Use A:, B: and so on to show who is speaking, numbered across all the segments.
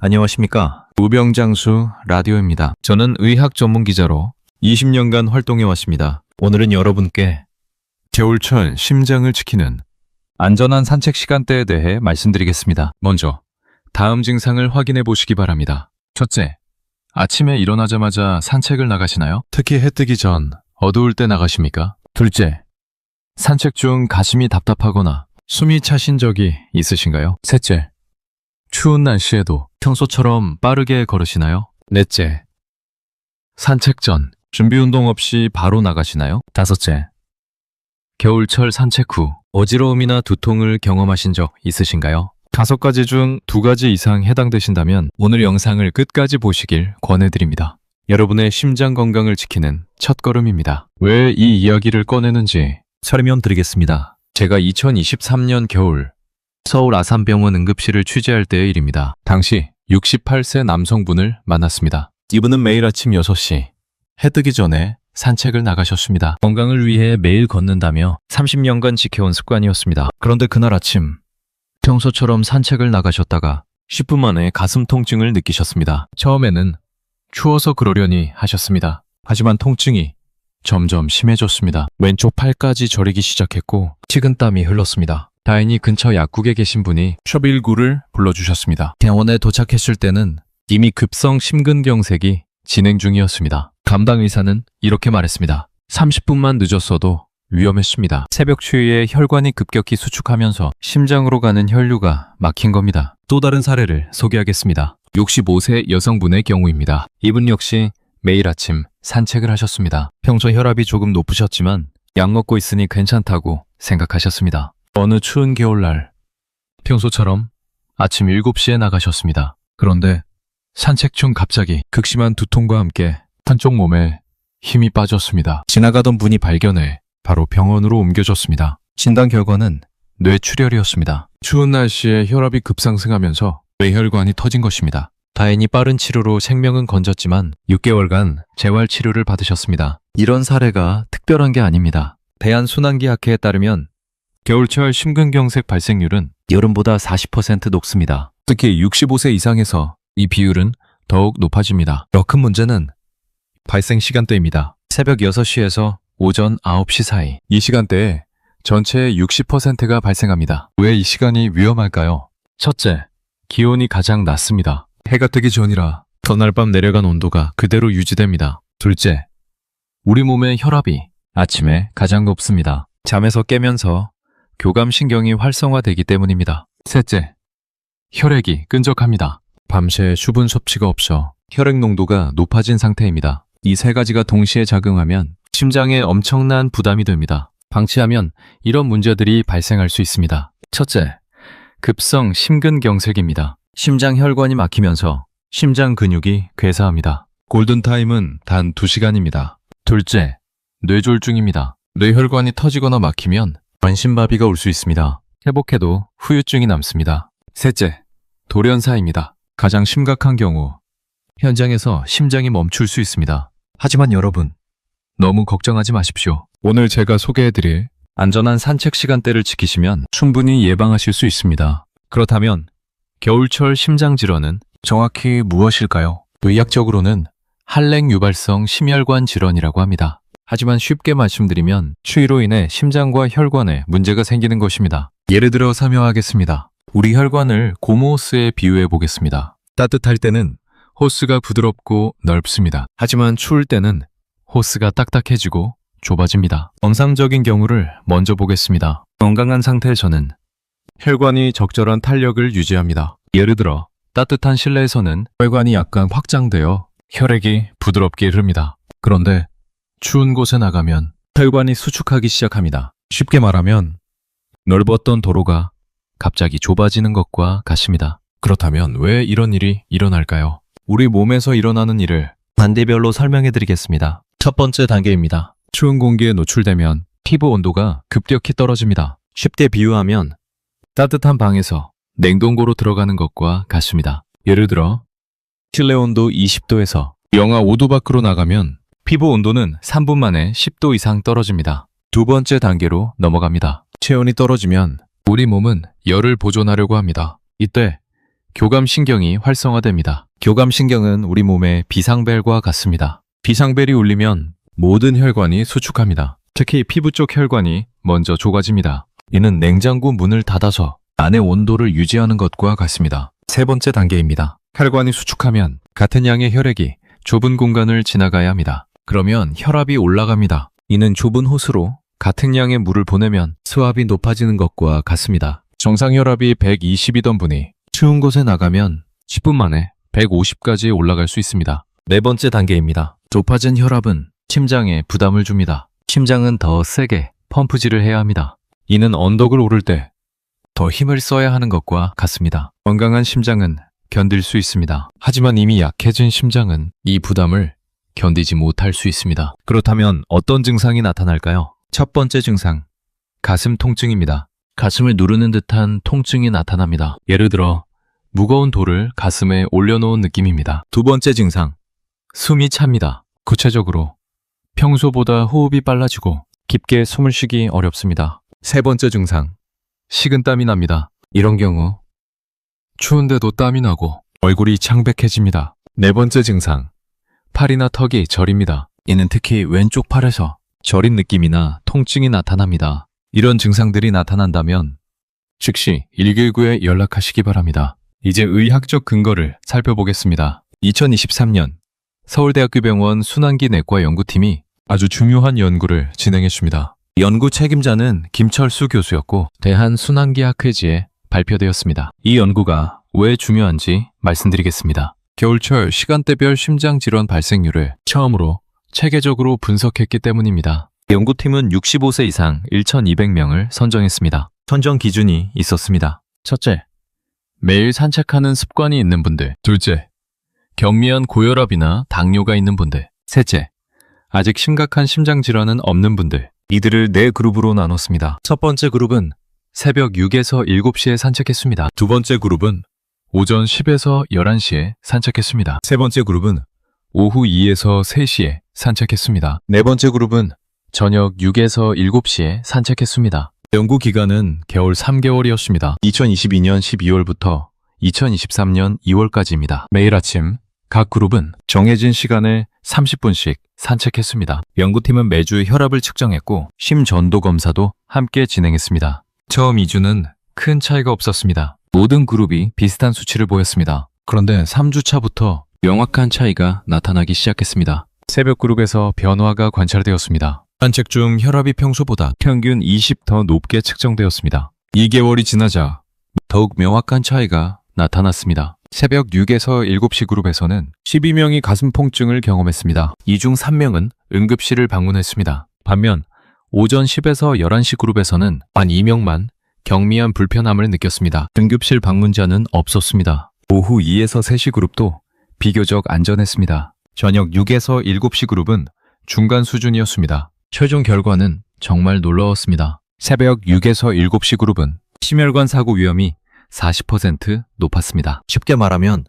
A: 안녕하십니까. 우병장수 라디오입니다. 저는 의학 전문 기자로 20년간 활동해 왔습니다. 오늘은 여러분께 겨울철 심장을 지키는 안전한 산책 시간대에 대해 말씀드리겠습니다. 먼저 다음 증상을 확인해 보시기 바랍니다. 첫째, 아침에 일어나자마자 산책을 나가시나요? 특히 해 뜨기 전 어두울 때 나가십니까? 둘째, 산책 중 가슴이 답답하거나 숨이 차신 적이 있으신가요? 셋째, 추운 날씨에도 평소처럼 빠르게 걸으시나요? 넷째, 산책 전 준비 운동 없이 바로 나가시나요? 다섯째, 겨울철 산책 후 어지러움이나 두통을 경험하신 적 있으신가요? 5가지 중 2가지 이상 해당되신다면 오늘 영상을 끝까지 보시길 권해드립니다. 여러분의 심장 건강을 지키는 첫걸음입니다. 왜 이 이야기를 꺼내는지 설명드리겠습니다. 제가 2023년 겨울 서울 아산병원 응급실을 취재할 때의 일입니다. 당시 68세 남성분을 만났습니다. 이분은 매일 아침 6시 해 뜨기 전에 산책을 나가셨습니다. 건강을 위해 매일 걷는다며 30년간 지켜온 습관이었습니다. 그런데 그날 아침 평소처럼 산책을 나가셨다가 10분 만에 가슴 통증을 느끼셨습니다. 처음에는 추워서 그러려니 하셨습니다. 하지만 통증이 점점 심해졌습니다. 왼쪽 팔까지 저리기 시작했고 식은땀이 흘렀습니다. 다행히 근처 약국에 계신 분이 119를 불러주셨습니다. 병원에 도착했을 때는 이미 급성 심근경색이 진행 중이었습니다. 담당 의사는 이렇게 말했습니다. 30분만 늦었어도 위험했습니다. 새벽 추위에 혈관이 급격히 수축하면서 심장으로 가는 혈류가 막힌 겁니다. 또 다른 사례를 소개하겠습니다. 65세 여성분의 경우입니다. 이분 역시 매일 아침 산책을 하셨습니다. 평소 혈압이 조금 높으셨지만 약 먹고 있으니 괜찮다고 생각하셨습니다. 어느 추운 겨울날 평소처럼 아침 7시에 나가셨습니다. 그런데 산책 중 갑자기 극심한 두통과 함께 한쪽 몸에 힘이 빠졌습니다. 지나가던 분이 발견해 바로 병원으로 옮겨졌습니다. 진단 결과는 뇌출혈이었습니다. 추운 날씨에 혈압이 급상승하면서 뇌혈관이 터진 것입니다. 다행히 빠른 치료로 생명은 건졌지만 6개월간 재활치료를 받으셨습니다. 이런 사례가 특별한 게 아닙니다. 대한순환기학회에 따르면 겨울철 심근경색 발생률은 여름보다 40% 높습니다. 특히 65세 이상에서 이 비율은 더욱 높아집니다. 더 큰 문제는 발생 시간대입니다. 새벽 6시에서 오전 9시 사이. 이 시간대에 전체의 60%가 발생합니다. 왜 이 시간이 위험할까요? 첫째, 기온이 가장 낮습니다. 해가 뜨기 전이라 전날 밤 내려간 온도가 그대로 유지됩니다. 둘째, 우리 몸의 혈압이 아침에 가장 높습니다. 잠에서 깨면서 교감신경이 활성화되기 때문입니다. 셋째, 혈액이 끈적합니다. 밤새 수분 섭취가 없어 혈액 농도가 높아진 상태입니다. 이 3가지가 동시에 작용하면 심장에 엄청난 부담이 됩니다. 방치하면 이런 문제들이 발생할 수 있습니다. 첫째, 급성 심근경색입니다. 심장 혈관이 막히면서 심장 근육이 괴사합니다. 골든타임은 단 2시간입니다. 둘째, 뇌졸중입니다. 뇌혈관이 터지거나 막히면 관심마비가 올 수 있습니다. 회복해도 후유증이 남습니다. 셋째, 돌연사입니다. 가장 심각한 경우 현장에서 심장이 멈출 수 있습니다. 하지만 여러분, 너무 걱정하지 마십시오. 오늘 제가 소개해드릴 안전한 산책 시간대를 지키시면 충분히 예방하실 수 있습니다. 그렇다면 겨울철 심장질환은 정확히 무엇일까요? 의학적으로는 할랭 유발성 심혈관 질환이라고 합니다. 하지만 쉽게 말씀드리면 추위로 인해 심장과 혈관에 문제가 생기는 것입니다. 예를 들어 설명하겠습니다. 우리 혈관을 고무호스에 비유해 보겠습니다. 따뜻할 때는 호스가 부드럽고 넓습니다. 하지만 추울 때는 호스가 딱딱해지고 좁아집니다. 정상적인 경우를 먼저 보겠습니다. 건강한 상태에서는 혈관이 적절한 탄력을 유지합니다. 예를 들어 따뜻한 실내에서는 혈관이 약간 확장되어 혈액이 부드럽게 흐릅니다. 그런데 추운 곳에 나가면 혈관이 수축하기 시작합니다. 쉽게 말하면 넓었던 도로가 갑자기 좁아지는 것과 같습니다. 그렇다면 왜 이런 일이 일어날까요? 우리 몸에서 일어나는 일을 단계별로 설명해 드리겠습니다. 첫 번째 단계입니다. 추운 공기에 노출되면 피부 온도가 급격히 떨어집니다. 쉽게 비유하면 따뜻한 방에서 냉동고로 들어가는 것과 같습니다. 예를 들어 실내 온도 20도에서 영하 5도 밖으로 나가면 피부 온도는 3분 만에 10도 이상 떨어집니다. 두 번째 단계로 넘어갑니다. 체온이 떨어지면 우리 몸은 열을 보존하려고 합니다. 이때 교감신경이 활성화됩니다. 교감신경은 우리 몸의 비상벨과 같습니다. 비상벨이 울리면 모든 혈관이 수축합니다. 특히 피부 쪽 혈관이 먼저 좁아집니다. 이는 냉장고 문을 닫아서 안의 온도를 유지하는 것과 같습니다. 세 번째 단계입니다. 혈관이 수축하면 같은 양의 혈액이 좁은 공간을 지나가야 합니다. 그러면 혈압이 올라갑니다. 이는 좁은 호스로 같은 양의 물을 보내면 수압이 높아지는 것과 같습니다. 정상 혈압이 120이던 분이 추운 곳에 나가면 10분 만에 150까지 올라갈 수 있습니다. 네 번째 단계입니다. 높아진 혈압은 심장에 부담을 줍니다. 심장은 더 세게 펌프질을 해야 합니다. 이는 언덕을 오를 때 더 힘을 써야 하는 것과 같습니다. 건강한 심장은 견딜 수 있습니다. 하지만 이미 약해진 심장은 이 부담을 견디지 못할 수 있습니다. 그렇다면 어떤 증상이 나타날까요? 첫 번째 증상, 가슴 통증입니다. 가슴을 누르는 듯한 통증이 나타납니다. 예를 들어 무거운 돌을 가슴에 올려놓은 느낌입니다. 두 번째 증상, 숨이 찹니다. 구체적으로 평소보다 호흡이 빨라지고 깊게 숨을 쉬기 어렵습니다. 세 번째 증상, 식은땀이 납니다. 이런 경우 추운데도 땀이 나고 얼굴이 창백해집니다. 네 번째 증상, 팔이나 턱이 저립니다. 이는 특히 왼쪽 팔에서 저린 느낌이나 통증이 나타납니다. 이런 증상들이 나타난다면 즉시 119에 연락하시기 바랍니다. 이제 의학적 근거를 살펴보겠습니다. 2023년 서울대학교 병원 순환기 내과 연구팀이 아주 중요한 연구를 진행했습니다. 연구 책임자는 김철수 교수였고 대한순환기학회지에 발표되었습니다. 이 연구가 왜 중요한지 말씀드리겠습니다. 겨울철 시간대별 심장질환 발생률을 처음으로 체계적으로 분석했기 때문입니다. 연구팀은 65세 이상 1,200명을 선정했습니다. 선정 기준이 있었습니다. 첫째, 매일 산책하는 습관이 있는 분들. 둘째, 경미한 고혈압이나 당뇨가 있는 분들. 셋째, 아직 심각한 심장질환은 없는 분들. 이들을 4그룹으로 나눴습니다. 첫 번째 그룹은 새벽 6에서 7시에 산책했습니다. 두 번째 그룹은 오전 10에서 11시에 산책했습니다. 세 번째 그룹은 오후 2에서 3시에 산책했습니다. 네 번째 그룹은 저녁 6에서 7시에 산책했습니다. 연구 기간은 겨울 3개월이었습니다. 2022년 12월부터 2023년 2월까지입니다. 매일 아침 각 그룹은 정해진 시간에 30분씩 산책했습니다. 연구팀은 매주 혈압을 측정했고 심전도 검사도 함께 진행했습니다. 처음 2주는 큰 차이가 없었습니다. 모든 그룹이 비슷한 수치를 보였습니다. 그런데 3주차부터 명확한 차이가 나타나기 시작했습니다. 새벽 그룹에서 변화가 관찰되었습니다. 산책 중 혈압이 평소보다 평균 20 더 높게 측정되었습니다. 2개월이 지나자 더욱 명확한 차이가 나타났습니다. 새벽 6에서 7시 그룹에서는 12명이 가슴 통증을 경험했습니다. 이 중 3명은 응급실을 방문했습니다. 반면 오전 10에서 11시 그룹에서는 만 2명만 경미한 불편함을 느꼈습니다. 응급실 방문자는 없었습니다. 오후 2에서 3시 그룹도 비교적 안전했습니다. 저녁 6에서 7시 그룹은 중간 수준이었습니다. 최종 결과는 정말 놀라웠습니다. 새벽 6에서 7시 그룹은 심혈관 사고 위험이 40% 높았습니다. 쉽게 말하면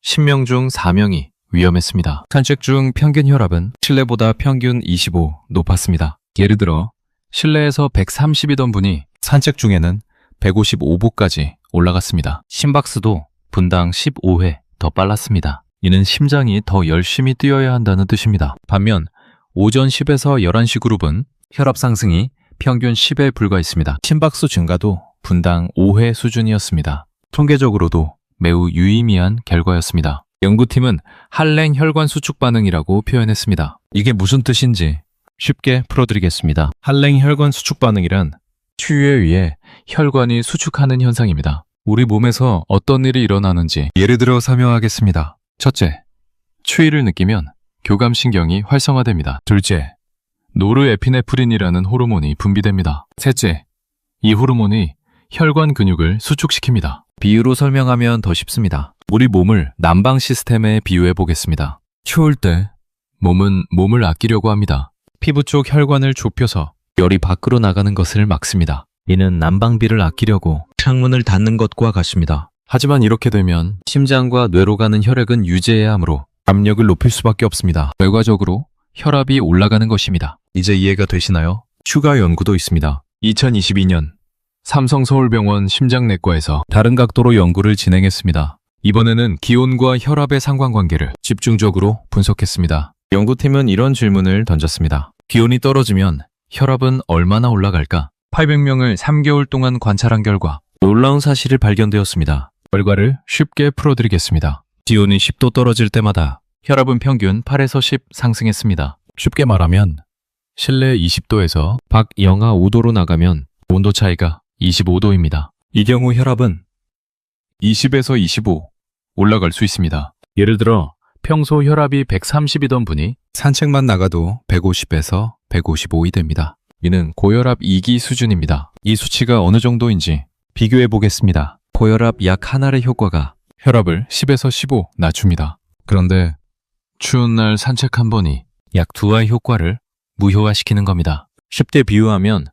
A: 10명 중 4명이 위험했습니다. 산책 중 평균 혈압은 실내보다 평균 25 높았습니다. 예를 들어 실내에서 130이던 분이 산책 중에는 155보까지 올라갔습니다. 심박수도 분당 15회 더 빨랐습니다. 이는 심장이 더 열심히 뛰어야 한다는 뜻입니다. 반면 오전 10에서 11시 그룹은 혈압 상승이 평균 10에 불과했습니다. 심박수 증가도 분당 5회 수준이었습니다. 통계적으로도 매우 유의미한 결과였습니다. 연구팀은 한랭 혈관 수축 반응이라고 표현했습니다. 이게 무슨 뜻인지 쉽게 풀어드리겠습니다. 한랭 혈관 수축 반응이란 추위에 의해 혈관이 수축하는 현상입니다. 우리 몸에서 어떤 일이 일어나는지 예를 들어 설명하겠습니다. 첫째, 추위를 느끼면 교감신경이 활성화됩니다. 둘째, 노르에피네프린이라는 호르몬이 분비됩니다. 셋째, 이 호르몬이 혈관 근육을 수축시킵니다. 비유로 설명하면 더 쉽습니다. 우리 몸을 난방 시스템에 비유해 보겠습니다. 추울 때 몸은 몸을 아끼려고 합니다. 피부 쪽 혈관을 좁혀서 열이 밖으로 나가는 것을 막습니다. 이는 난방비를 아끼려고 창문을 닫는 것과 같습니다. 하지만 이렇게 되면 심장과 뇌로 가는 혈액은 유지해야 하므로 압력을 높일 수밖에 없습니다. 결과적으로 혈압이 올라가는 것입니다. 이제 이해가 되시나요? 추가 연구도 있습니다. 2022년 삼성서울병원 심장내과에서 다른 각도로 연구를 진행했습니다. 이번에는 기온과 혈압의 상관관계를 집중적으로 분석했습니다. 연구팀은 이런 질문을 던졌습니다. 기온이 떨어지면 혈압은 얼마나 올라갈까? 800명을 3개월 동안 관찰한 결과 놀라운 사실이 발견되었습니다. 결과를 쉽게 풀어드리겠습니다. 기온이 10도 떨어질 때마다 혈압은 평균 8에서 10 상승했습니다. 쉽게 말하면 실내 20도에서 밖 영하 5도로 나가면 온도 차이가 25도입니다. 이 경우 혈압은 20에서 25 올라갈 수 있습니다. 예를 들어 평소 혈압이 130이던 분이 산책만 나가도 150에서 155이 됩니다. 이는 고혈압 2기 수준입니다. 이 수치가 어느 정도인지 비교해 보겠습니다. 고혈압 약 한 알의 효과가 혈압을 10에서 15 낮춥니다. 그런데 추운 날 산책 한 번이 약 두 알 효과를 무효화시키는 겁니다. 쉽게 비유하면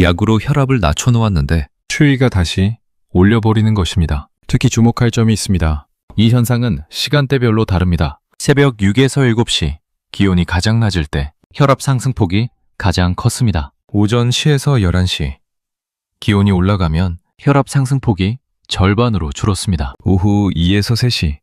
A: 약으로 혈압을 낮춰놓았는데 추위가 다시 올려버리는 것입니다. 특히 주목할 점이 있습니다. 이 현상은 시간대별로 다릅니다. 새벽 6에서 7시 기온이 가장 낮을 때 혈압 상승폭이 가장 컸습니다. 오전 10에서 11시 기온이 올라가면 혈압 상승폭이 절반으로 줄었습니다. 오후 2에서 3시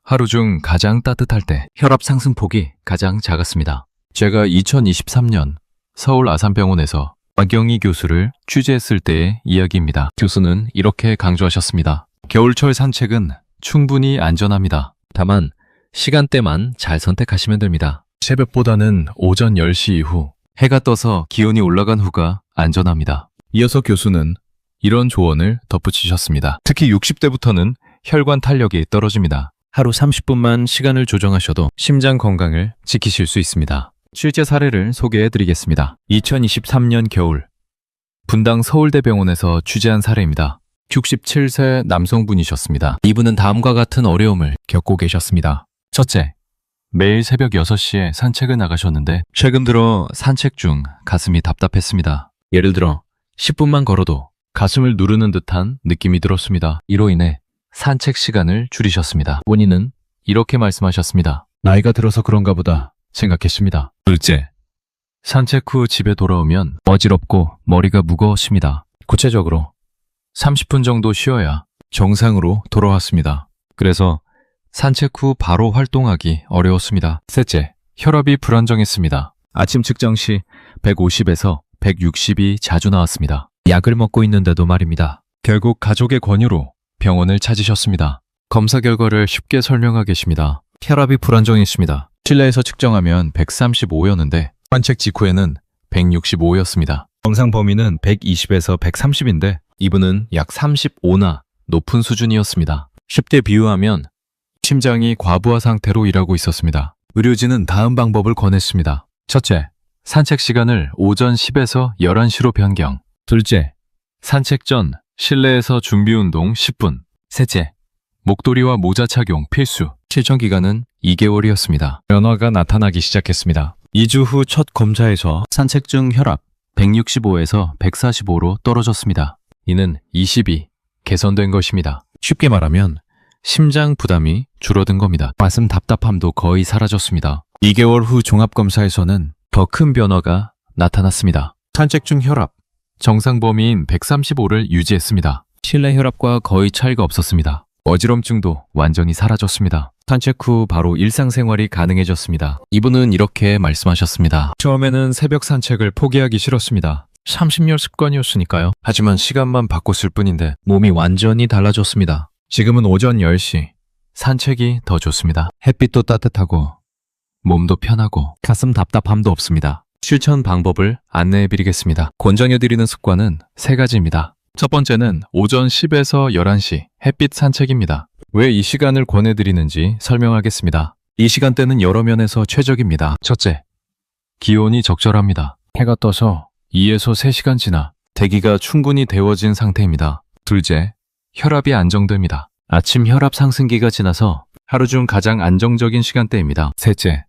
A: 하루 중 가장 따뜻할 때 혈압 상승폭이 가장 작았습니다. 제가 2023년 서울 아산병원에서 박영희 교수를 취재했을 때의 이야기입니다. 교수는 이렇게 강조하셨습니다. 겨울철 산책은 충분히 안전합니다. 다만 시간대만 잘 선택하시면 됩니다. 새벽보다는 오전 10시 이후 해가 떠서 기온이 올라간 후가 안전합니다. 이어서 교수는 이런 조언을 덧붙이셨습니다. 특히 60대부터는 혈관 탄력이 떨어집니다. 하루 30분만 시간을 조정하셔도 심장 건강을 지키실 수 있습니다. 실제 사례를 소개해 드리겠습니다. 2023년 겨울 분당 서울대병원에서 취재한 사례입니다. 67세 남성분이셨습니다. 이분은 다음과 같은 어려움을 겪고 계셨습니다. 첫째, 매일 새벽 6시에 산책을 나가셨는데 최근 들어 산책 중 가슴이 답답했습니다. 예를 들어 10분만 걸어도 가슴을 누르는 듯한 느낌이 들었습니다. 이로 인해 산책 시간을 줄이셨습니다. 본인은 이렇게 말씀하셨습니다. 나이가 들어서 그런가 보다 생각했습니다. 둘째, 산책 후 집에 돌아오면 어지럽고 머리가 무거워집니다. 구체적으로 30분 정도 쉬어야 정상으로 돌아왔습니다. 그래서 산책 후 바로 활동하기 어려웠습니다. 셋째, 혈압이 불안정했습니다. 아침 측정 시 150에서 160이 자주 나왔습니다. 약을 먹고 있는데도 말입니다. 결국 가족의 권유로 병원을 찾으셨습니다. 검사 결과를 쉽게 설명하겠습니다. 혈압이 불안정했습니다. 실내에서 측정하면 135였는데 산책 직후에는 165였습니다. 정상 범위는 120에서 130인데 이분은 약 35나 높은 수준이었습니다. 쉽게 비유하면 심장이 과부하 상태로 일하고 있었습니다. 의료진은 다음 방법을 권했습니다. 첫째, 산책 시간을 오전 10에서 11시로 변경. 둘째, 산책 전 실내에서 준비운동 10분. 셋째, 목도리와 모자 착용 필수. 실천 기간은 2개월이었습니다. 변화가 나타나기 시작했습니다. 2주 후 첫 검사에서 산책 중 혈압 165에서 145로 떨어졌습니다. 이는 20이 개선된 것입니다. 쉽게 말하면 심장 부담이 줄어든 겁니다. 가슴 답답함도 거의 사라졌습니다. 2개월 후 종합검사에서는 더 큰 변화가 나타났습니다. 산책 중 혈압 정상 범위인 135를 유지했습니다. 실내 혈압과 거의 차이가 없었습니다. 어지럼증도 완전히 사라졌습니다. 산책 후 바로 일상생활이 가능해졌습니다. 이분은 이렇게 말씀하셨습니다. 처음에는 새벽 산책을 포기하기 싫었습니다. 30년 습관이었으니까요. 하지만 시간만 바꿨을 뿐인데 몸이 완전히 달라졌습니다. 지금은 오전 10시 산책이 더 좋습니다. 햇빛도 따뜻하고 몸도 편하고 가슴 답답함도 없습니다. 실천 방법을 안내해드리겠습니다. 권장해드리는 습관은 3가지입니다. 첫 번째는 오전 10에서 11시 햇빛 산책입니다. 왜 이 시간을 권해드리는지 설명하겠습니다. 이 시간대는 여러 면에서 최적입니다. 첫째, 기온이 적절합니다. 해가 떠서 2에서 3시간 지나 대기가 충분히 데워진 상태입니다. 둘째, 혈압이 안정됩니다. 아침 혈압 상승기가 지나서 하루 중 가장 안정적인 시간대입니다. 셋째,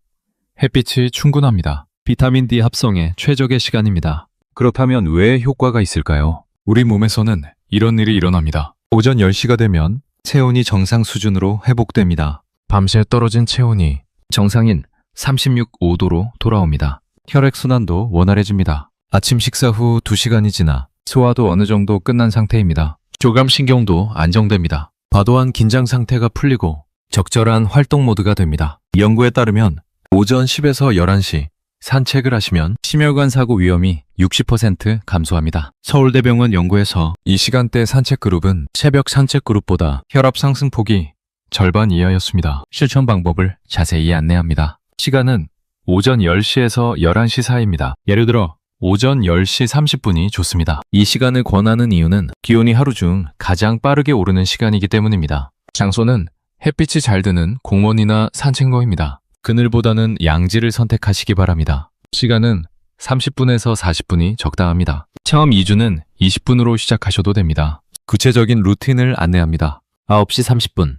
A: 햇빛이 충분합니다. 비타민 D 합성에 최적의 시간입니다. 그렇다면 왜 효과가 있을까요? 우리 몸에서는 이런 일이 일어납니다. 오전 10시가 되면 체온이 정상 수준으로 회복됩니다. 밤새 떨어진 체온이 정상인 36.5도로 돌아옵니다. 혈액순환도 원활해집니다. 아침 식사 후 2시간이 지나 소화도 어느 정도 끝난 상태입니다. 교감신경도 안정됩니다. 과도한 긴장 상태가 풀리고 적절한 활동 모드가 됩니다. 연구에 따르면 오전 10에서 11시 산책을 하시면 심혈관 사고 위험이 60% 감소합니다. 서울대병원 연구에서 이 시간대 산책 그룹은 새벽 산책 그룹보다 혈압 상승 폭이 절반 이하였습니다. 실천 방법을 자세히 안내합니다. 시간은 오전 10시에서 11시 사이입니다. 예를 들어 오전 10시 30분이 좋습니다. 이 시간을 권하는 이유는 기온이 하루 중 가장 빠르게 오르는 시간이기 때문입니다. 장소는 햇빛이 잘 드는 공원이나 산책로입니다. 그늘보다는 양지를 선택하시기 바랍니다. 시간은 30분에서 40분이 적당합니다. 처음 2주는 20분으로 시작하셔도 됩니다. 구체적인 루틴을 안내합니다. 9시 30분,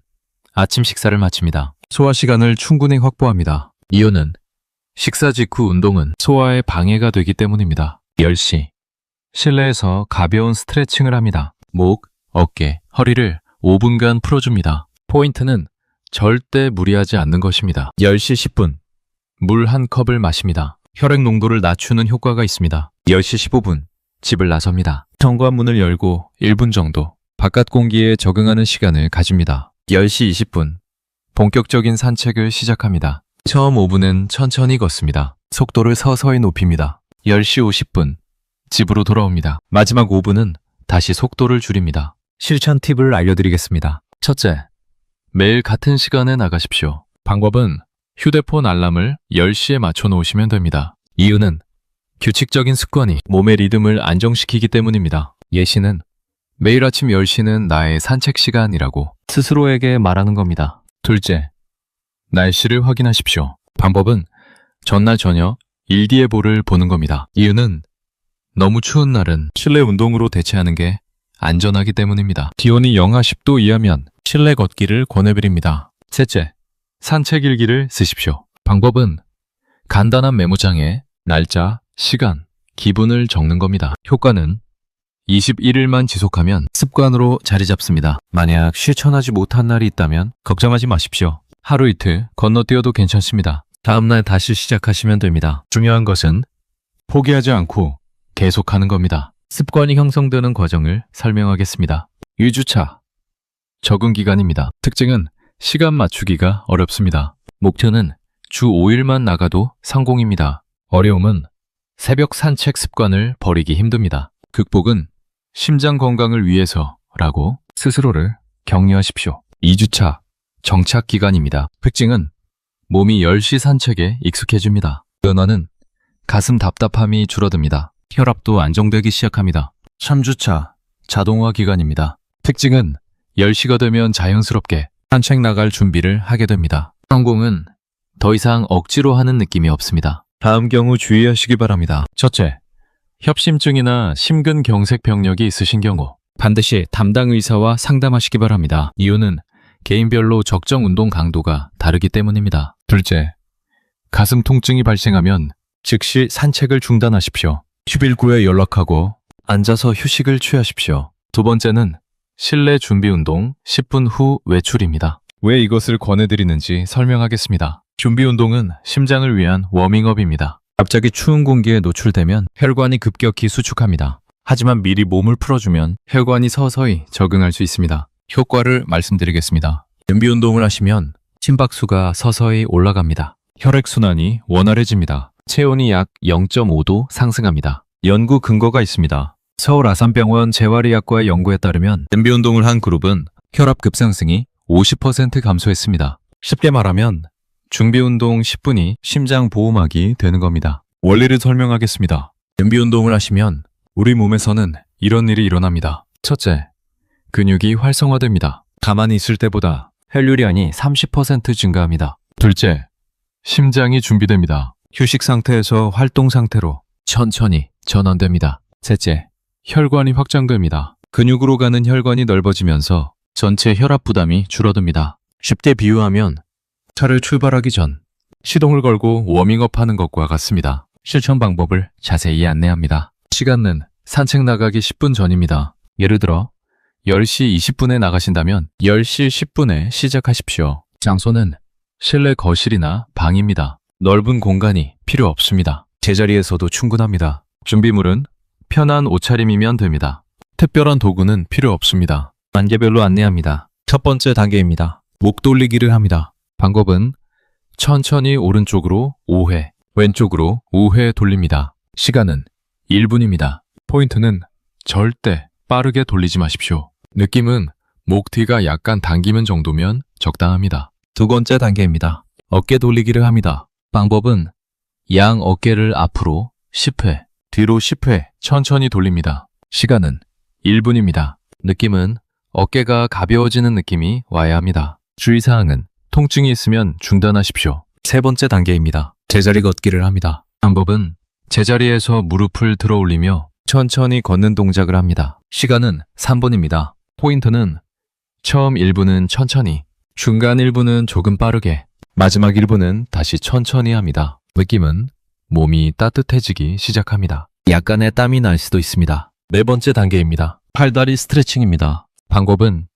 A: 아침 식사를 마칩니다. 소화 시간을 충분히 확보합니다. 이유는 식사 직후 운동은 소화에 방해가 되기 때문입니다. 10시, 실내에서 가벼운 스트레칭을 합니다. 목, 어깨, 허리를 5분간 풀어줍니다. 포인트는 절대 무리하지 않는 것입니다. 10시 10분, 물 한 컵을 마십니다. 혈액 농도를 낮추는 효과가 있습니다. 10시 15분, 집을 나섭니다. 현관문을 열고 1분 정도 바깥 공기에 적응하는 시간을 가집니다. 10시 20분, 본격적인 산책을 시작합니다. 처음 5분은 천천히 걷습니다. 속도를 서서히 높입니다. 10시 50분, 집으로 돌아옵니다. 마지막 5분은 다시 속도를 줄입니다. 실천 팁을 알려드리겠습니다. 첫째, 매일 같은 시간에 나가십시오. 방법은 휴대폰 알람을 10시에 맞춰 놓으시면 됩니다. 이유는 규칙적인 습관이 몸의 리듬을 안정시키기 때문입니다. 예시는 매일 아침 10시는 나의 산책 시간이라고 스스로에게 말하는 겁니다. 둘째, 날씨를 확인하십시오. 방법은 전날 저녁 일기예보를 보는 겁니다. 이유는 너무 추운 날은 실내 운동으로 대체하는 게 안전하기 때문입니다. 기온이 영하 10도 이하면 실내 걷기를 권해드립니다. 셋째, 산책 일기를 쓰십시오. 방법은 간단한 메모장에 날짜, 시간, 기분을 적는 겁니다. 효과는 21일만 지속하면 습관으로 자리 잡습니다. 만약 실천하지 못한 날이 있다면 걱정하지 마십시오. 하루 이틀 건너뛰어도 괜찮습니다. 다음날 다시 시작하시면 됩니다. 중요한 것은 포기하지 않고 계속하는 겁니다. 습관이 형성되는 과정을 설명하겠습니다. 2주차 적응 기간입니다. 특징은 시간 맞추기가 어렵습니다. 목표는 주 5일만 나가도 성공입니다. 어려움은 새벽 산책 습관을 버리기 힘듭니다. 극복은 심장 건강을 위해서라고 스스로를 격려하십시오. 2주차 정착 기간입니다. 특징은 몸이 10시 산책에 익숙해집니다. 변화는 가슴 답답함이 줄어듭니다. 혈압도 안정되기 시작합니다. 3주차 자동화 기간입니다. 특징은 10시가 되면 자연스럽게 산책 나갈 준비를 하게 됩니다. 성공은 더 이상 억지로 하는 느낌이 없습니다. 다음 경우 주의하시기 바랍니다. 첫째, 협심증이나 심근경색 병력이 있으신 경우 반드시 담당 의사와 상담하시기 바랍니다. 이유는 개인별로 적정 운동 강도가 다르기 때문입니다. 둘째, 가슴 통증이 발생하면 즉시 산책을 중단하십시오. 119에 연락하고 앉아서 휴식을 취하십시오. 두 번째는 실내 준비 운동 10분 후 외출입니다. 왜 이것을 권해드리는지 설명하겠습니다. 준비 운동은 심장을 위한 워밍업입니다. 갑자기 추운 공기에 노출되면 혈관이 급격히 수축합니다. 하지만 미리 몸을 풀어주면 혈관이 서서히 적응할 수 있습니다. 효과를 말씀드리겠습니다. 준비 운동을 하시면 심박수가 서서히 올라갑니다. 혈액순환이 원활해집니다. 체온이 약 0.5도 상승합니다. 연구 근거가 있습니다. 서울 아산병원 재활의학과의 연구에 따르면 준비 운동을 한 그룹은 혈압 급상승이 50% 감소했습니다. 쉽게 말하면 준비 운동 10분이 심장 보호막이 되는 겁니다. 원리를 설명하겠습니다. 준비 운동을 하시면 우리 몸에서는 이런 일이 일어납니다. 첫째, 근육이 활성화됩니다. 가만히 있을 때보다 혈류량이 30% 증가합니다. 둘째, 심장이 준비됩니다. 휴식 상태에서 활동 상태로 천천히 전환됩니다. 셋째, 혈관이 확장됩니다. 근육으로 가는 혈관이 넓어지면서 전체 혈압 부담이 줄어듭니다. 쉽게 비유하면 차를 출발하기 전 시동을 걸고 워밍업 하는 것과 같습니다. 실천 방법을 자세히 안내합니다. 시간은 산책 나가기 10분 전입니다. 예를 들어 10시 20분에 나가신다면 10시 10분에 시작하십시오. 장소는 실내 거실이나 방입니다. 넓은 공간이 필요 없습니다. 제자리에서도 충분합니다. 준비물은 편한 옷차림이면 됩니다. 특별한 도구는 필요 없습니다. 단계별로 안내합니다. 첫 번째 단계입니다. 목 돌리기를 합니다. 방법은 천천히 오른쪽으로 5회, 왼쪽으로 5회 돌립니다. 시간은 1분입니다. 포인트는 절대 빠르게 돌리지 마십시오. 느낌은 목 뒤가 약간 당기면 정도면 적당합니다. 두 번째 단계입니다. 어깨 돌리기를 합니다. 방법은 양 어깨를 앞으로 10회, 뒤로 10회 천천히 돌립니다. 시간은 1분입니다. 느낌은 어깨가 가벼워지는 느낌이 와야 합니다. 주의사항은 통증이 있으면 중단하십시오. 세 번째 단계입니다. 제자리 걷기를 합니다. 방법은 제자리에서 무릎을 들어 올리며 천천히 걷는 동작을 합니다. 시간은 3분입니다. 포인트는 처음 1분은 천천히, 중간 1분은 조금 빠르게, 마지막 1분은 다시 천천히 합니다. 느낌은 몸이 따뜻해지기 시작합니다. 약간의 땀이 날 수도 있습니다. 네 번째 단계입니다. 팔다리 스트레칭입니다. 방법은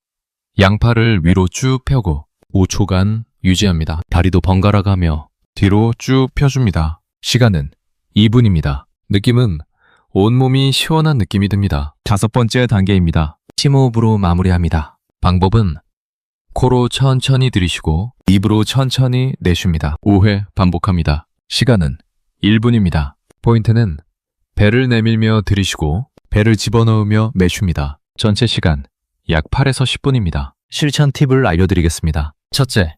A: 양팔을 위로 쭉 펴고 5초간 유지합니다. 다리도 번갈아 가며 뒤로 쭉 펴줍니다. 시간은 2분입니다. 느낌은 온몸이 시원한 느낌이 듭니다. 다섯 번째 단계입니다. 심호흡으로 마무리합니다. 방법은 코로 천천히 들이쉬고 입으로 천천히 내쉽니다. 5회 반복합니다. 시간은 1분입니다. 포인트는 배를 내밀며 들이쉬고 배를 집어넣으며 내쉽니다. 전체 시간 약 8에서 10분입니다. 실천 팁을 알려드리겠습니다. 첫째,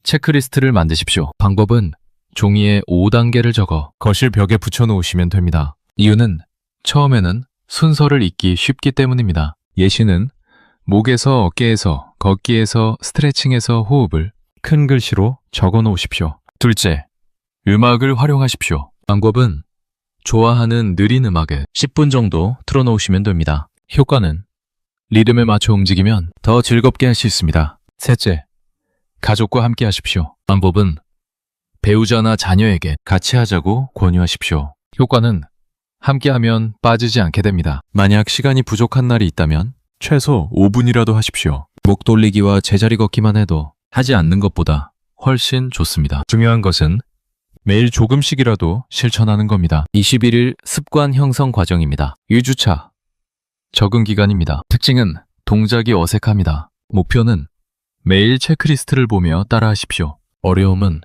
A: 체크리스트를 만드십시오. 방법은 종이에 5단계를 적어 거실 벽에 붙여놓으시면 됩니다. 이유는 처음에는 순서를 잊기 쉽기 때문입니다. 예시는 목에서 어깨에서 걷기에서 스트레칭에서 호흡을 큰 글씨로 적어 놓으십시오. 둘째, 음악을 활용하십시오. 방법은 좋아하는 느린 음악을 10분 정도 틀어놓으시면 됩니다. 효과는 리듬에 맞춰 움직이면 더 즐겁게 할 수 있습니다. 셋째, 가족과 함께 하십시오. 방법은 배우자나 자녀에게 같이 하자고 권유하십시오. 효과는 함께하면 빠지지 않게 됩니다. 만약 시간이 부족한 날이 있다면 최소 5분이라도 하십시오. 목 돌리기와 제자리 걷기만 해도 하지 않는 것보다 훨씬 좋습니다. 중요한 것은 매일 조금씩이라도 실천하는 겁니다. 21일 습관 형성 과정입니다. 2주차 적응 기간입니다. 특징은 동작이 어색합니다. 목표는 매일 체크리스트를 보며 따라하십시오. 어려움은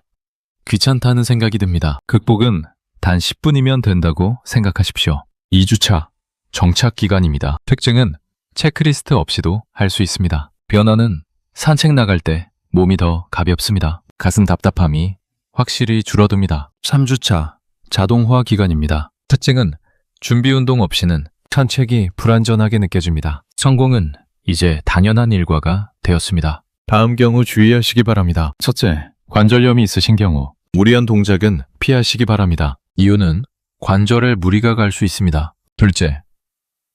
A: 귀찮다는 생각이 듭니다. 극복은 단 10분이면 된다고 생각하십시오. 2주차 정착 기간입니다. 특징은 체크리스트 없이도 할 수 있습니다. 변화는 산책 나갈 때 몸이 더 가볍습니다. 가슴 답답함이 확실히 줄어듭니다. 3주차 자동화 기간입니다. 특징은 준비 운동 없이는 산책이 불안전하게 느껴집니다. 성공은 이제 당연한 일과가 되었습니다. 다음 경우 주의하시기 바랍니다. 첫째, 관절염이 있으신 경우 무리한 동작은 피하시기 바랍니다. 이유는 관절에 무리가 갈 수 있습니다. 둘째,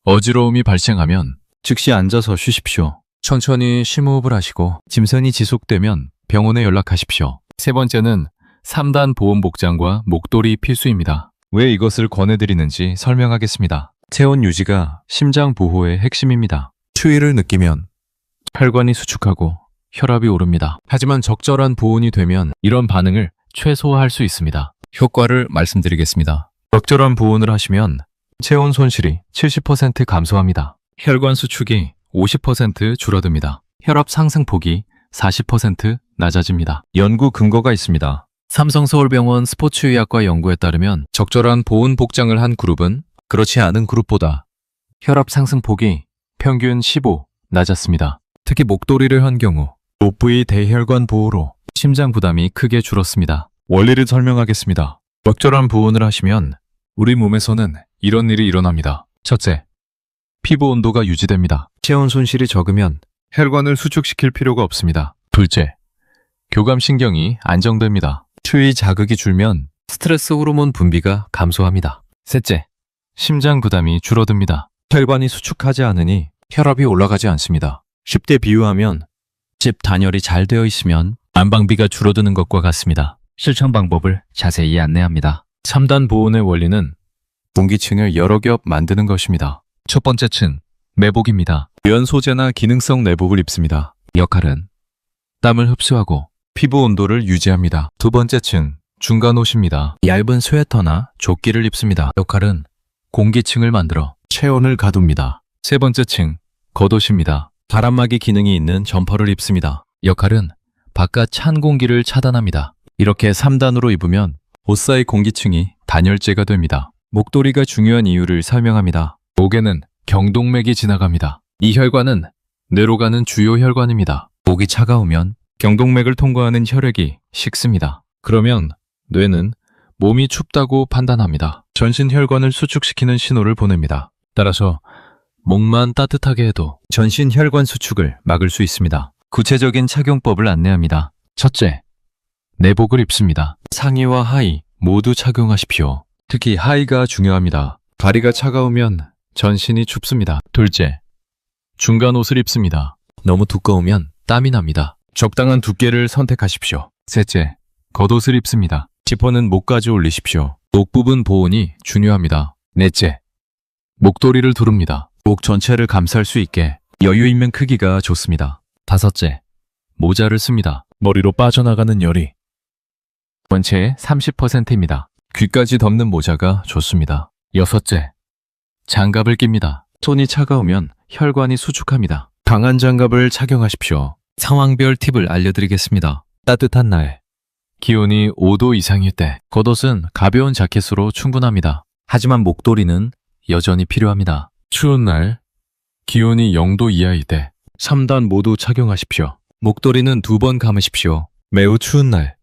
A: 어지러움이 발생하면 즉시 앉아서 쉬십시오. 천천히 심호흡을 하시고 짐선이 지속되면 병원에 연락하십시오. 세 번째는 3단 보온 복장과 목도리 필수입니다. 왜 이것을 권해드리는지 설명하겠습니다. 체온 유지가 심장 보호의 핵심입니다. 추위를 느끼면 혈관이 수축하고 혈압이 오릅니다. 하지만 적절한 보온이 되면 이런 반응을 최소화할 수 있습니다. 효과를 말씀드리겠습니다. 적절한 보온을 하시면 체온 손실이 70% 감소합니다. 혈관 수축이 50% 줄어듭니다. 혈압 상승폭이 40% 낮아집니다. 연구 근거가 있습니다. 삼성서울병원 스포츠의학과 연구에 따르면 적절한 보온 복장을 한 그룹은 그렇지 않은 그룹보다 혈압 상승폭이 평균 15 낮았습니다. 특히 목도리를 한 경우 노부위 대혈관 보호로 심장 부담이 크게 줄었습니다. 원리를 설명하겠습니다. 적절한 보온을 하시면 우리 몸에서는 이런 일이 일어납니다. 첫째, 피부 온도가 유지됩니다. 체온 손실이 적으면 혈관을 수축시킬 필요가 없습니다. 둘째, 교감신경이 안정됩니다. 추위 자극이 줄면 스트레스 호르몬 분비가 감소합니다. 셋째, 심장 부담이 줄어듭니다. 혈관이 수축하지 않으니 혈압이 올라가지 않습니다. 쉽게 비유하면 집 단열이 잘 되어 있으면 난방비가 줄어드는 것과 같습니다. 실천 방법을 자세히 안내합니다. 3단 보온의 원리는 공기층을 여러 겹 만드는 것입니다. 첫 번째 층, 내복입니다. 면 소재나 기능성 내복을 입습니다. 역할은 땀을 흡수하고 피부 온도를 유지합니다. 두 번째 층, 중간 옷입니다. 얇은 스웨터나 조끼를 입습니다. 역할은 공기층을 만들어 체온을 가둡니다. 세 번째 층, 겉옷입니다. 바람막이 기능이 있는 점퍼를 입습니다. 역할은 바깥 찬 공기를 차단합니다. 이렇게 3단으로 입으면 옷 사이 공기층이 단열재가 됩니다. 목도리가 중요한 이유를 설명합니다. 목에는 경동맥이 지나갑니다. 이 혈관은 뇌로 가는 주요 혈관입니다. 목이 차가우면 경동맥을 통과하는 혈액이 식습니다. 그러면 뇌는 몸이 춥다고 판단합니다. 전신 혈관을 수축시키는 신호를 보냅니다. 따라서 목만 따뜻하게 해도 전신 혈관 수축을 막을 수 있습니다. 구체적인 착용법을 안내합니다. 첫째, 내복을 입습니다. 상의와 하의 모두 착용하십시오. 특히 하의가 중요합니다. 다리가 차가우면 전신이 춥습니다. 둘째, 중간 옷을 입습니다. 너무 두꺼우면 땀이 납니다. 적당한 두께를 선택하십시오. 셋째, 겉옷을 입습니다. 지퍼는 목까지 올리십시오. 목 부분 보온이 중요합니다. 넷째, 목도리를 두릅니다. 목 전체를 감쌀 수 있게 여유 있는 크기가 좋습니다. 다섯째, 모자를 씁니다. 머리로 빠져나가는 열이 원체의 30%입니다. 귀까지 덮는 모자가 좋습니다. 여섯째, 장갑을 낍니다. 손이 차가우면 혈관이 수축합니다. 강한 장갑을 착용하십시오. 상황별 팁을 알려드리겠습니다. 따뜻한 날, 기온이 5도 이상일 때, 겉옷은 가벼운 자켓으로 충분합니다. 하지만 목도리는 여전히 필요합니다. 추운 날, 기온이 0도 이하일 때 3단 모두 착용하십시오. 목도리는 2번 감으십시오. 매우 추운 날,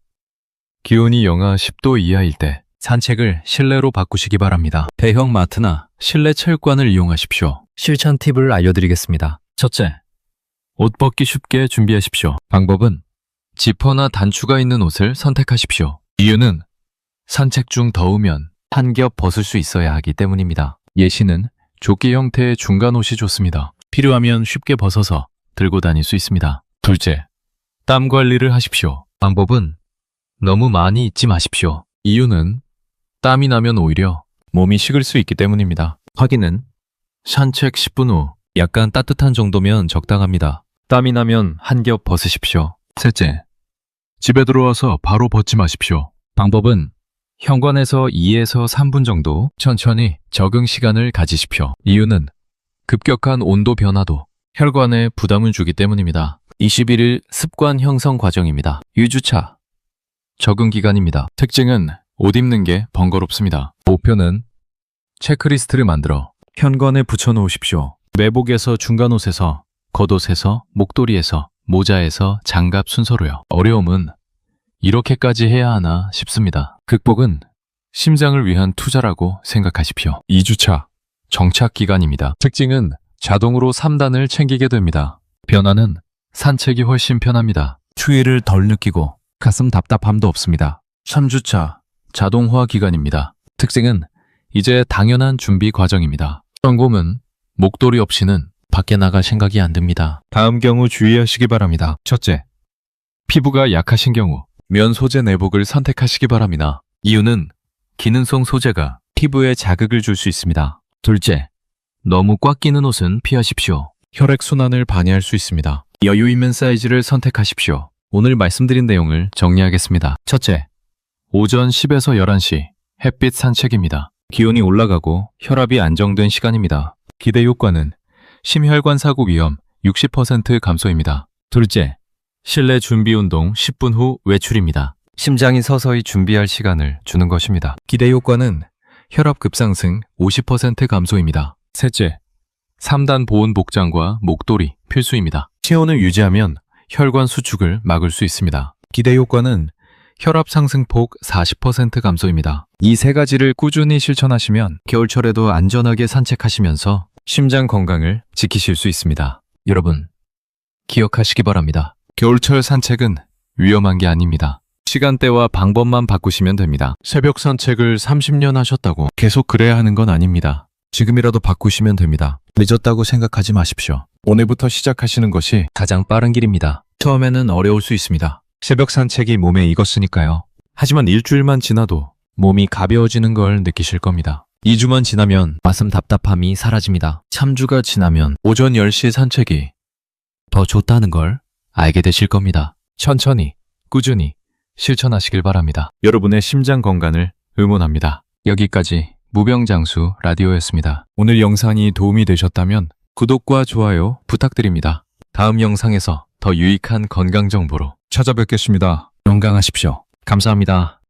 A: 기온이 영하 10도 이하일 때 산책을 실내로 바꾸시기 바랍니다. 대형 마트나 실내 체육관을 이용하십시오. 실천 팁을 알려드리겠습니다. 첫째, 옷 벗기 쉽게 준비하십시오. 방법은 지퍼나 단추가 있는 옷을 선택하십시오. 이유는 산책 중 더우면 한 겹 벗을 수 있어야 하기 때문입니다. 예시는 조끼 형태의 중간 옷이 좋습니다. 필요하면 쉽게 벗어서 들고 다닐 수 있습니다. 둘째, 땀 관리를 하십시오. 방법은 너무 많이 입지 마십시오. 이유는 땀이 나면 오히려 몸이 식을 수 있기 때문입니다. 확인은 산책 10분 후 약간 따뜻한 정도면 적당합니다. 땀이 나면 한 겹 벗으십시오. 셋째, 집에 들어와서 바로 벗지 마십시오. 방법은 현관에서 2에서 3분 정도 천천히 적응 시간을 가지십시오. 이유는 급격한 온도 변화도 혈관에 부담을 주기 때문입니다. 21일 습관 형성 과정입니다. 유주차, 적응 기간입니다. 특징은 옷 입는 게 번거롭습니다. 목표는 체크리스트를 만들어 현관에 붙여놓으십시오. 매복에서 중간옷에서, 겉옷에서, 목도리에서, 모자에서, 장갑 순서로요. 어려움은 이렇게까지 해야 하나 싶습니다. 극복은 심장을 위한 투자라고 생각하십시오. 2주차, 정착 기간입니다. 특징은 자동으로 3단을 챙기게 됩니다. 변화는 산책이 훨씬 편합니다. 추위를 덜 느끼고 가슴 답답함도 없습니다. 3주차, 자동화 기간입니다. 특징은 이제 당연한 준비 과정입니다. 성공은 목도리 없이는 밖에 나갈 생각이 안 듭니다. 다음 경우 주의하시기 바랍니다. 첫째, 피부가 약하신 경우 면 소재 내복을 선택하시기 바랍니다. 이유는 기능성 소재가 피부에 자극을 줄 수 있습니다. 둘째, 너무 꽉 끼는 옷은 피하십시오. 혈액순환을 방해할 수 있습니다. 여유 있는 사이즈를 선택하십시오. 오늘 말씀드린 내용을 정리하겠습니다. 첫째, 오전 10에서 11시 햇빛 산책입니다. 기온이 올라가고 혈압이 안정된 시간입니다. 기대 효과는 심혈관 사고 위험 60% 감소입니다. 둘째, 실내 준비 운동 10분 후 외출입니다. 심장이 서서히 준비할 시간을 주는 것입니다. 기대 효과는 혈압 급상승 50% 감소입니다. 셋째, 3단 보온 복장과 목도리 필수입니다. 체온을 유지하면 혈관 수축을 막을 수 있습니다. 기대 효과는 혈압 상승폭 40% 감소입니다. 이 세 가지를 꾸준히 실천하시면 겨울철에도 안전하게 산책하시면서 심장 건강을 지키실 수 있습니다. 여러분, 기억하시기 바랍니다. 겨울철 산책은 위험한 게 아닙니다. 시간대와 방법만 바꾸시면 됩니다. 새벽 산책을 30년 하셨다고 계속 그래야 하는 건 아닙니다. 지금이라도 바꾸시면 됩니다. 늦었다고 생각하지 마십시오. 오늘부터 시작하시는 것이 가장 빠른 길입니다. 처음에는 어려울 수 있습니다. 새벽 산책이 몸에 익었으니까요. 하지만 일주일만 지나도 몸이 가벼워지는 걸 느끼실 겁니다. 2주만 지나면 가슴 답답함이 사라집니다. 3주가 지나면 오전 10시 산책이 더 좋다는 걸 알게 되실 겁니다. 천천히, 꾸준히 실천하시길 바랍니다. 여러분의 심장 건강을 응원합니다. 여기까지 무병장수 라디오였습니다. 오늘 영상이 도움이 되셨다면 구독과 좋아요 부탁드립니다. 다음 영상에서 더 유익한 건강 정보로 찾아뵙겠습니다. 건강하십시오. 감사합니다.